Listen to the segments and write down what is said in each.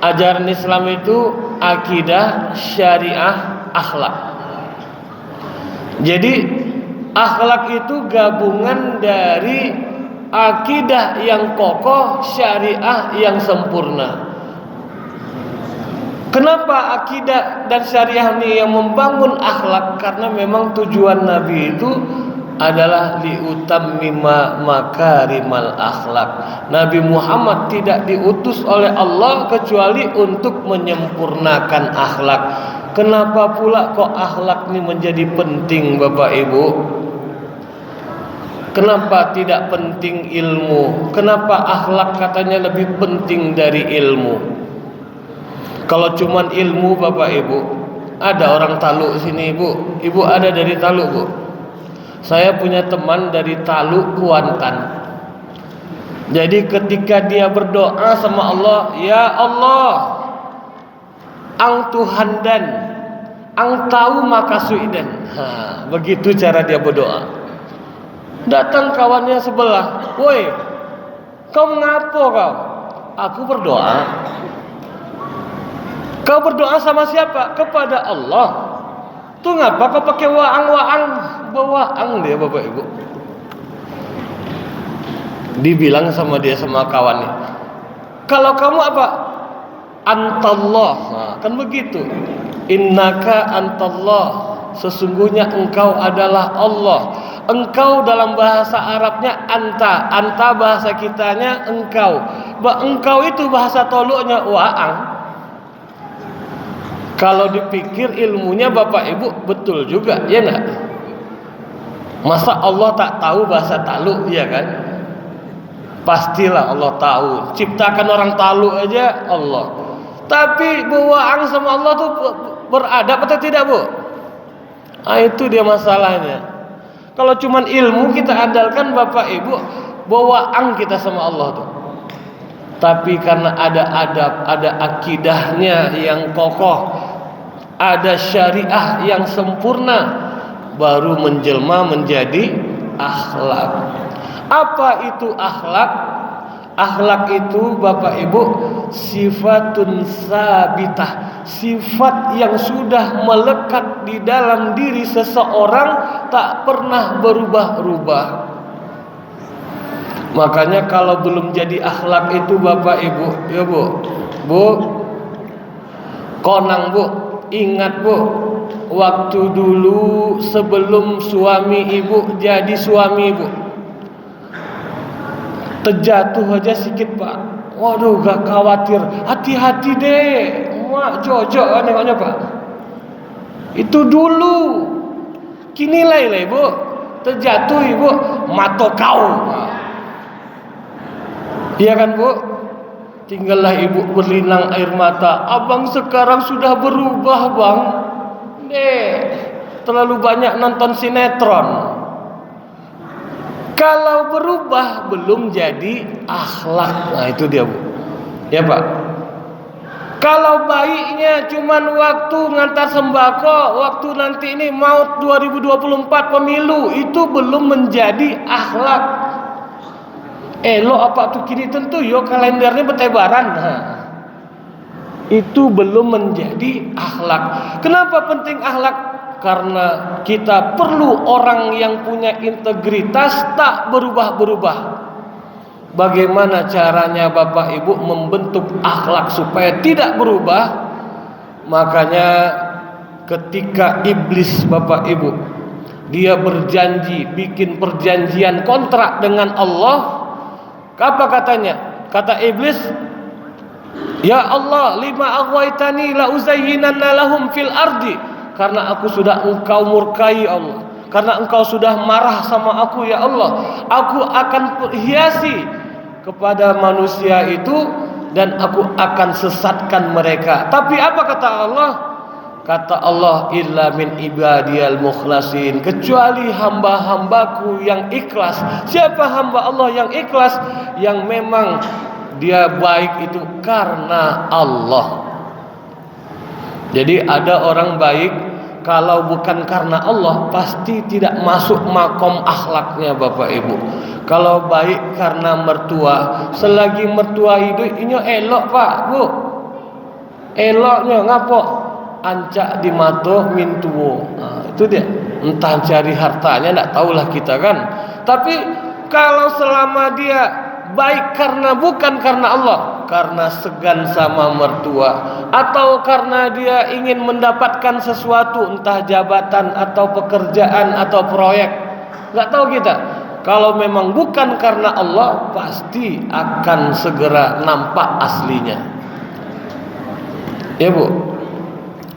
Ajaran Islam itu akidah, syariah, akhlak. Jadi akhlak itu gabungan dari akidah yang kokoh, syariah yang sempurna. Kenapa akidah dan syariah ini yang membangun akhlak? Karena memang tujuan Nabi itu adalah liutammima makarimal akhlak. Nabi Muhammad tidak diutus oleh Allah kecuali untuk menyempurnakan akhlak. Kenapa pula kok akhlak ini menjadi penting, Bapak Ibu? Kenapa tidak penting ilmu? Kenapa akhlak katanya lebih penting dari ilmu? Kalau cuman ilmu, Bapak Ibu, ada orang Taluk sini, Ibu. Ibu ada dari Taluk, Bu? Saya punya teman dari Taluk, Kuantan. Jadi ketika dia berdoa sama Allah, ya Allah, Ang Tuhan dan Ang tahu maka suidan. Begitu cara dia berdoa. Datang kawannya sebelah, woi, kau ngapo kau? Aku berdoa. Kau berdoa sama siapa? Kepada Allah. Tuh ngapa kau pakai waang? Bawaang dia, Bapak Ibu. Dibilang sama dia sama kawannya, kalau kamu apa? Antallah. Nah, kan begitu. Innaka antallah. Sesungguhnya engkau adalah Allah. Engkau dalam bahasa Arabnya anta. Anta bahasa kitanya engkau. Engkau itu bahasa Toluknya waang. Kalau dipikir ilmunya Bapak Ibu betul juga, ya enggak? Masa Allah tak tahu bahasa Taluk, ya kan? Pastilah Allah tahu. Ciptakan orang Taluk aja Allah. Tapi bawaang sama Allah tuh beradab atau tidak, Bu? Itu dia masalahnya. Kalau cuman ilmu kita andalkan, Bapak Ibu, bawaang kita sama Allah tuh. Tapi karena ada adab, ada akidahnya yang kokoh, ada syariah yang sempurna, baru menjelma menjadi akhlak. Apa itu akhlak? Akhlak itu, Bapak Ibu, sifatun sabitah, sifat yang sudah melekat di dalam diri seseorang, tak pernah berubah-ubah. Makanya kalau belum jadi akhlak itu, Bapak Ibu, ya Bu, konang Bu, ingat Bu, waktu dulu sebelum suami Ibu jadi suami Ibu, terjatuh aja sedikit Pak, waduh gak khawatir, hati-hati deh, mak jojok nengoknya Pak. Itu dulu. Kini lah Ibu, terjatuh Ibu, mato kau. Iya kan Bu? Tinggallah Ibu berlinang air mata. Abang sekarang sudah berubah Bang. Terlalu banyak nonton sinetron. Kalau berubah belum jadi akhlak. Nah itu dia Bu. Ya Pak. Kalau baiknya cuman waktu ngantar sembako, waktu nanti ini maut 2024 pemilu, itu belum menjadi akhlak. Lo apa tuh kini tentu yo kalendernya bertebaran. Itu belum menjadi akhlak. Kenapa penting akhlak? Karena kita perlu orang yang punya integritas, tak berubah-berubah. Bagaimana caranya Bapak Ibu membentuk akhlak supaya tidak berubah? Makanya ketika iblis, Bapak Ibu, dia berjanji, bikin perjanjian kontrak dengan Allah. Apa katanya? Kata iblis, ya Allah, lima aghwaytani la uzayyinanna lahum fil ardi. Karena aku sudah engkau murkai Allah, karena engkau sudah marah sama aku ya Allah, aku akan hiasi kepada manusia itu dan aku akan sesatkan mereka. Tapi apa kata Allah? Kata Allah, illa min ibadiyal mukhlasin, kecuali hamba-hambaku yang ikhlas. Siapa hamba Allah yang ikhlas? Yang memang dia baik itu karena Allah. Jadi ada orang baik kalau bukan karena Allah pasti tidak masuk makom akhlaknya Bapak Ibu. Kalau baik karena mertua, selagi mertua hidup ini elok Pak Bu, eloknya ngapo ancak di mato mintuwo. Nah, itu dia, entah cari hartanya tidak tahulah kita kan. Tapi kalau selama dia baik karena bukan karena Allah, karena segan sama mertua, atau karena dia ingin mendapatkan sesuatu, entah jabatan atau pekerjaan atau proyek, nggak tahu kita. Kalau memang bukan karena Allah, pasti akan segera nampak aslinya. Ya Bu,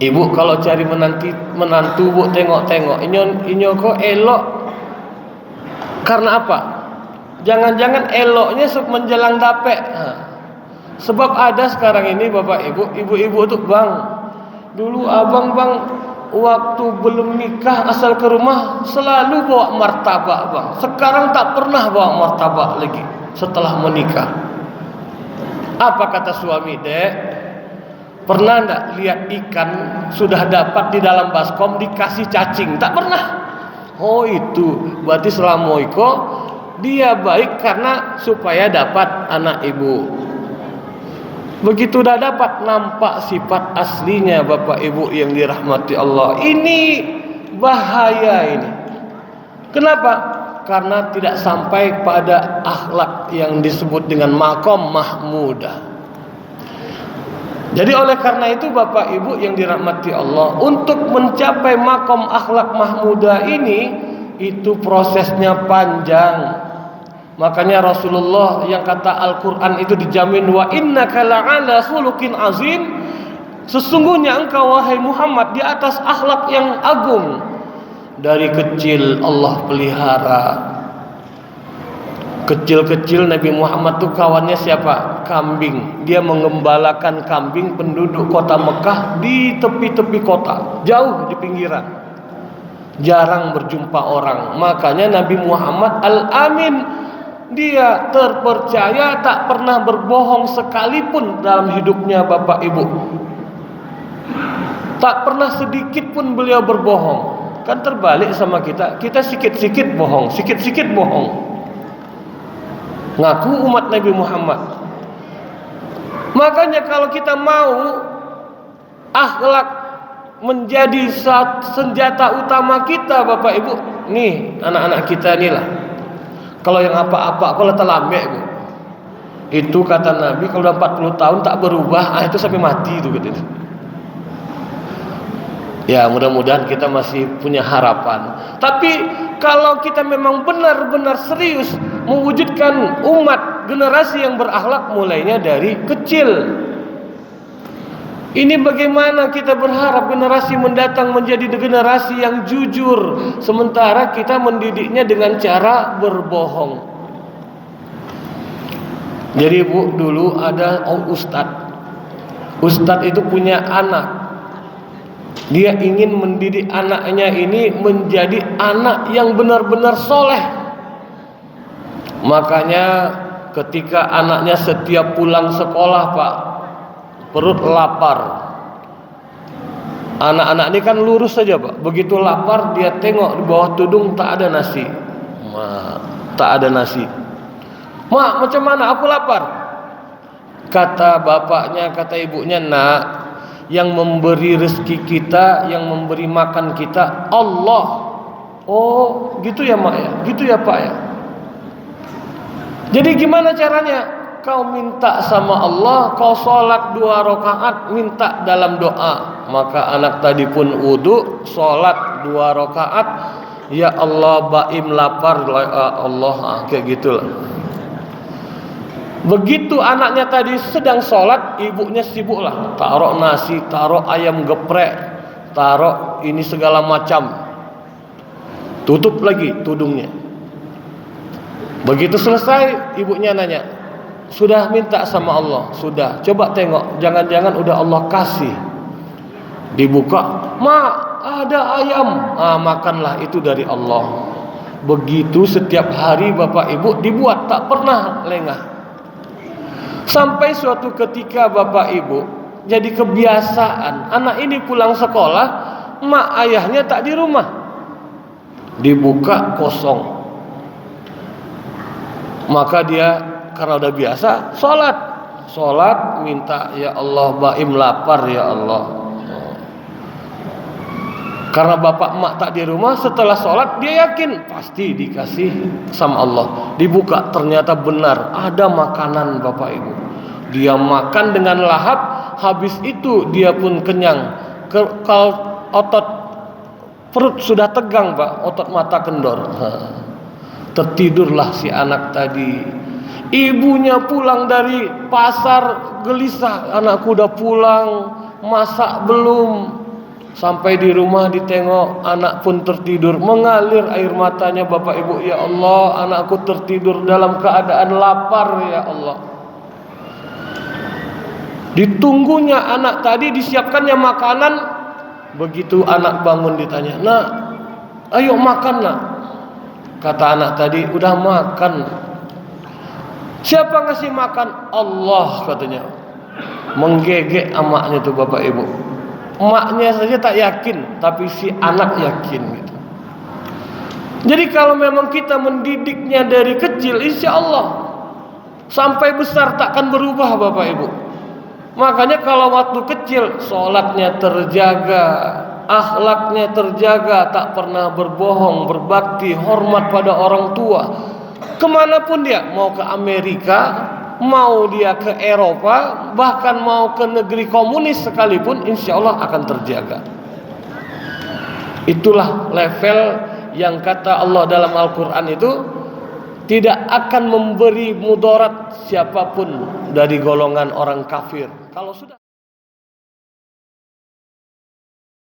Ibu kalau cari menantu Bu, tengok-tengok inyo kok elok. Karena apa? Jangan-jangan eloknya menjelang dapet. Sebab ada sekarang ini Bapak Ibu, ibu-ibu tuh bang, dulu abang bang waktu belum nikah asal ke rumah selalu bawa martabak bang. Sekarang tak pernah bawa martabak lagi setelah menikah. Apa kata suami? Dek, pernah ndak lihat ikan sudah dapat di dalam baskom dikasih cacing? Tak pernah. Oh itu berarti selama iko dia baik karena supaya dapat anak ibu. Begitu dah dapat nampak sifat aslinya Bapak Ibu yang dirahmati Allah. Ini bahaya ini. Kenapa? Karena tidak sampai pada akhlak yang disebut dengan maqam mahmudah. Jadi oleh karena itu Bapak Ibu yang dirahmati Allah, untuk mencapai maqam akhlak mahmudah ini itu prosesnya panjang. Makanya Rasulullah yang kata Al-Quran itu dijamin wa innaka la'ala khuluqin azim, sesungguhnya engkau wahai Muhammad di atas akhlak yang agung. Dari kecil Allah pelihara. Kecil-kecil Nabi Muhammad tuh kawannya siapa? Kambing. Dia mengembalakan kambing penduduk kota Mekah di tepi-tepi kota, jauh di pinggiran. Jarang berjumpa orang. Makanya Nabi Muhammad Al-Amin, dia terpercaya, tak pernah berbohong sekalipun dalam hidupnya Bapak Ibu. Tak pernah sedikit pun beliau berbohong. Kan terbalik sama kita. Kita sikit-sikit bohong, sikit-sikit bohong. Ngaku umat Nabi Muhammad. Makanya kalau kita mau akhlak menjadi senjata utama kita Bapak Ibu, nih anak-anak kita inilah. Kalau yang apa-apa, kalau terlambat Bu, itu kata Nabi kalau udah 40 tahun tak berubah, itu sampai mati itu gitu. Ya mudah-mudahan kita masih punya harapan. Tapi kalau kita memang benar-benar serius mewujudkan umat generasi yang berakhlak mulainya dari kecil. Ini bagaimana kita berharap generasi mendatang menjadi generasi yang jujur, sementara kita mendidiknya dengan cara berbohong. Jadi Bu, dulu ada Ustadz itu punya anak. Dia ingin mendidik anaknya ini menjadi anak yang benar-benar soleh. Makanya ketika anaknya setiap pulang sekolah Pak, perut lapar. Anak-anak ini kan lurus saja Pak. Begitu lapar dia tengok di bawah tudung tak ada nasi. Tak ada nasi. Mak, macam mana aku lapar? Kata bapaknya, kata ibunya, nak, yang memberi rezeki kita, yang memberi makan kita Allah. Oh gitu ya Mak ya, gitu ya Pak ya. Jadi gimana caranya? Kau minta sama Allah, kau sholat 2 rakaat, minta dalam doa. Maka anak tadi pun wudu, sholat 2 rakaat. Ya Allah, baim lapar Allah, kayak gitulah. Begitu anaknya tadi sedang sholat, ibunya sibuk lah, taruh nasi, taruh ayam geprek, taruh ini segala macam. Tutup lagi tudungnya. Begitu selesai, ibunya nanya, sudah minta sama Allah? Sudah. Coba tengok, jangan-jangan udah Allah kasih. Dibuka, mak, ada ayam. Makanlah, itu dari Allah. Begitu setiap hari Bapak Ibu dibuat, tak pernah lengah. Sampai suatu ketika Bapak Ibu jadi kebiasaan, anak ini pulang sekolah mak ayahnya tak di rumah. Dibuka kosong. Maka dia karena udah biasa sholat minta, ya Allah Baim lapar ya Allah. Karena bapak emak tak di rumah, setelah sholat dia yakin pasti dikasih sama Allah. Dibuka, ternyata benar ada makanan bapak ibu. Dia makan dengan lahap, habis itu dia pun kenyang. Kalau otot perut sudah tegang pak, otot mata kendor. Tertidurlah si anak tadi. Ibunya pulang dari pasar gelisah, anakku udah pulang, masak belum. Sampai di rumah ditengok, anak pun tertidur, mengalir air matanya bapak ibu. Ya Allah, anakku tertidur dalam keadaan lapar ya Allah. Ditunggunya anak tadi, disiapkannya makanan. Begitu anak bangun ditanya, nak, ayo makan nak. Kata anak tadi, udah makan. Siapa ngasih makan? Allah katanya. Menggegek amaknya tuh bapak ibu. Emaknya saja tak yakin, tapi si anak yakin gitu. Jadi kalau memang kita mendidiknya dari kecil, insya Allah sampai besar takkan berubah bapak ibu. Makanya kalau waktu kecil sholatnya terjaga, akhlaknya terjaga, tak pernah berbohong, berbakti, hormat pada orang tua. Kemanapun dia, mau ke Amerika, mau dia ke Eropa, bahkan mau ke negeri komunis sekalipun, insya Allah akan terjaga. Itulah level yang kata Allah dalam Al-Quran itu, tidak akan memberi mudarat siapapun dari golongan orang kafir. Kalau sudah